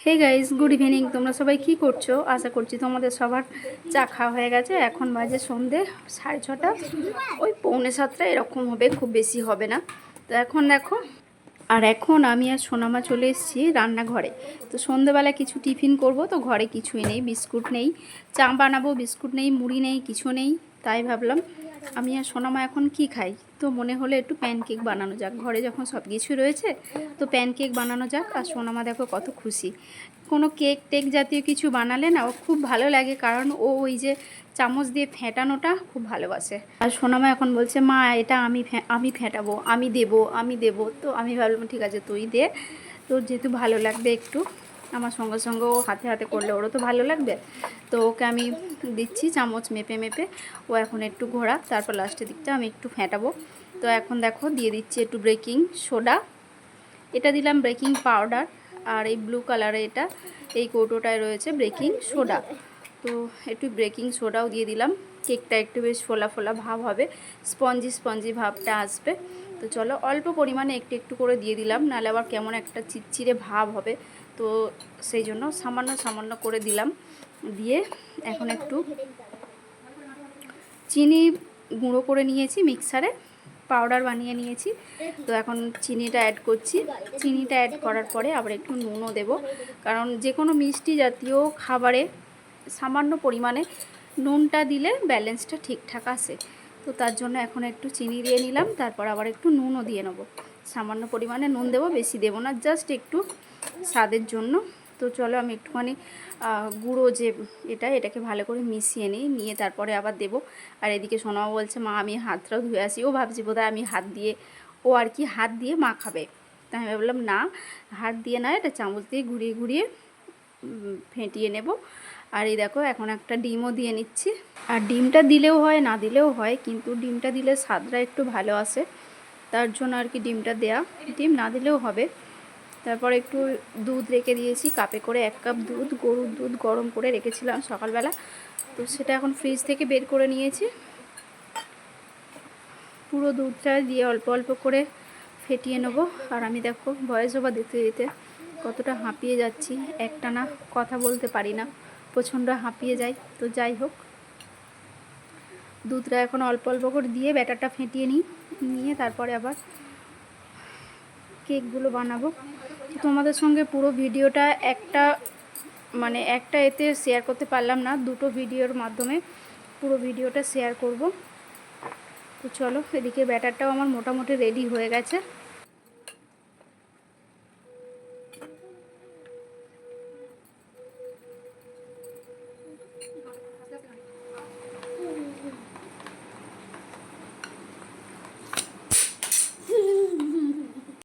Hey guys, good evening. তোমরা সবাই কি করছো? আশা করছি তোমাদের সবার চা খাওয়া হয়ে গেছে। এখন বাজে সন্ধে 6:30, ওই 6:45 এরকম হবে, খুব বেশি হবে না। তো এখন দেখো, আর এখন আমি আর সোনামা চলে এসেছি রান্নাঘরে। তো সন্ধেবেলা কিছু টিফিন করব, তো ঘরে কিছুই নেই, বিস্কুট নেই, চা বানাবো, বিস্কুট নেই, মুড়ি নেই, কিছু নেই। তাই ভাবলাম আমি আর সোনামা এখন কি খাই। তো মনে হলো একটু প্যানকেক বানানো যাক, ঘরে যখন সব কিছু রয়েছে তো প্যানকেক বানানো যাক। আর সোনামা দেখো কত খুশি। কোনো কেক টেক জাতীয় কিছু বানালে না ও খুব ভালো লাগে, কারণ ও ওই যে চামচ দিয়ে ফেটানোটা খুব ভালোবাসে। আর সোনামা এখন বলছে, মা এটা আমি ফেটাবো, আমি দেবো। তো আমি ভাবলাম ঠিক আছে তুই দে, তোর যেহেতু ভালো লাগবে একটু, আমার সঙ্গে সঙ্গে ও হাতে হাতে করলে ওরও তো ভালো লাগবে। তো ওকে আমি দিচ্ছি চামচ মেপে মেপে, ও এখন একটু ঘোরা, তারপর লাস্টের দিকটা আমি একটু ফেটাবো। তো এখন দেখো দিয়ে দিচ্ছি একটু বেকিং সোডা, এটা দিলাম বেকিং পাউডার, আর এই ব্লু কালারে এটা এই কৌটোটায় রয়েছে বেকিং সোডা। তো একটু বেকিং সোডাও দিয়ে দিলাম, কেকটা একটু বেশ ফোলা ফোলা ভাব হবে, স্পঞ্জি স্পঞ্জি ভাবটা আসবে। তো চলো অল্প পরিমাণে একটু একটু করে দিয়ে দিলাম, নাহলে আবার কেমন একটা চিটচিটে ভাব হবে। তো সেই জন্য সামান্য সামান্য করে দিলাম। দিয়ে এখন একটু চিনি গুঁড়ো করে নিয়েছি, মিক্সারে পাউডার বানিয়ে নিয়েছি। তো এখন চিনিটা অ্যাড করছি। চিনিটা অ্যাড করার পরে আবার একটু নুনও দেব, কারণ যে কোনো মিষ্টি জাতীয় খাবারে সামান্য পরিমাণে নুনটা দিলে ব্যালেন্সটা ঠিকঠাক আসে। তো তার জন্য এখন একটু চিনি দিয়ে নিলাম, তারপর আবার একটু নুনও দিয়ে নেবো। সামান্য পরিমাণে নুন দেবো, বেশি দেবো না, জাস্ট একটু স্বাদের জন্য। তো চলো আমি একটুখানি গুঁড়ো যে এটাকে ভালো করে মিশিয়ে নিয়ে তারপরে আবার দেবো। আর এদিকে সোনাও বলছে, মা আমি হাতটাও ধুয়ে আসি। ও ভাবছি বোধহয় আমি হাত দিয়ে, ও আর কি হাত দিয়ে মাখাবে। তো আমি ভাবলাম না, হাত দিয়ে না, এটা চামচ দিয়ে ঘুরিয়ে ঘুরিয়ে ফেটিয়ে নেব। আর এই দেখো এখন একটা ডিমও দিয়ে নিচ্ছি। আর ডিমটা দিলেও হয়, না দিলেও হয়, কিন্তু ডিমটা দিলে স্বাদটা একটু ভালো আসে, তার জন্য আর কি ডিমটা দেয়া। ডিম না দিলেও হবে। তারপর একটু দুধ রেখে দিয়েছি কাপে করে, 1 কাপ দুধ, গরুর দুধ গরম করে রেখেছিলাম সকালবেলা। তো সেটা এখন ফ্রিজ থেকে বের করে নিয়েছি। পুরো দুধটা দিয়ে অল্প অল্প করে ফেটিয়ে নেবো। আর আমি দেখো ভয়েস ওভার দিতে দিতে কতটা হাঁপিয়ে যাচ্ছি, একটানা কথা বলতে পারি না, প্রচণ্ড হাঁপিয়ে যাই। তো যাই হোক, দুধটা এখন অল্প অল্প করে দিয়ে ব্যাটারটা ফেটিয়ে নিয়ে তারপরে আবার কেকগুলো বানাবো। তোমাদের সঙ্গে পুরো ভিডিওটা একটা এতে শেয়ার করতে পারলাম না, দুটো ভিডিওর মাধ্যমে পুরো ভিডিওটা শেয়ার করব। তো চলো, এদিকে ব্যাটারটাও আমার মোটামুটি রেডি হয়ে গেছে।